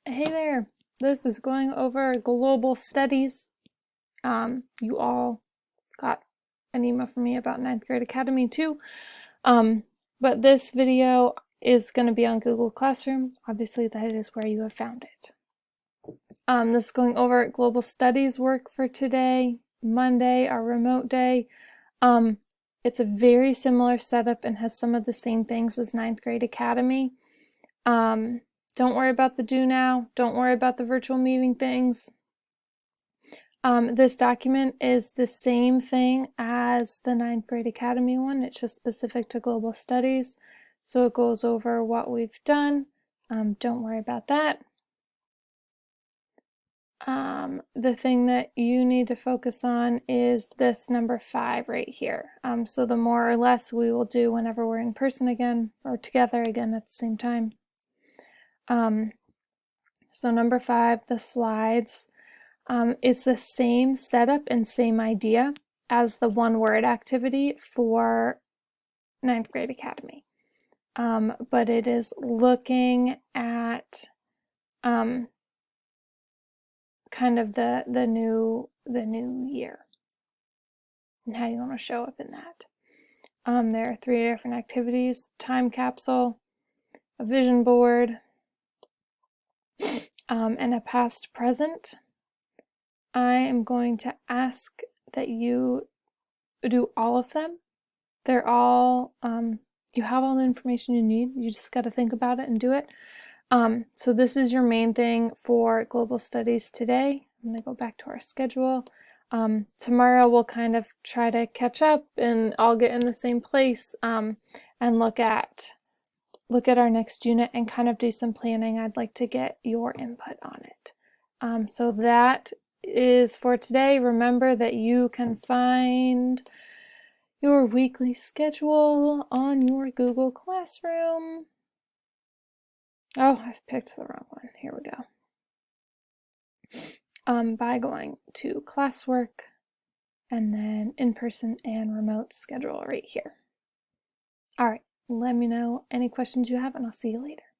Hey there, this is going over global studies. You all got an email from me about Ninth Grade Academy too. But this video is going to be on Google Classroom. Obviously, that is where you have found it. This is going over global studies work for today, Monday, our remote day. It's a very similar setup and has some of the same things as Ninth Grade Academy. Don't worry about the do now. Don't worry about the virtual meeting things. This document is the same thing as the Ninth Grade Academy one. It's just specific to global studies. So it goes over what we've done. Don't worry about that. The thing that you need to focus on is this number 5 right here. So the more or less we will do whenever we're in person again or together again at the same time. So number 5, the slides. It's the same setup and same idea as the one-word activity for Ninth Grade Academy. But it is looking at kind of the new year and how you want to show up in that. There are 3 different activities: time capsule, a vision board, and a past present. I am going to ask that you do all of them. They're all, you have all the information you need. You just got to think about it and do it. So this is your main thing for global studies today. I'm going to go back to our schedule. Tomorrow we'll kind of try to catch up and all get in the same place and look at our next unit and kind of do some planning. I'd like to get your input on it. So that is for today. Remember that you can find your weekly schedule on your Google Classroom. Oh, I've picked the wrong one. Here we go. By going to classwork and then in-person and remote schedule right here. All right, let me know any questions you have and I'll see you later.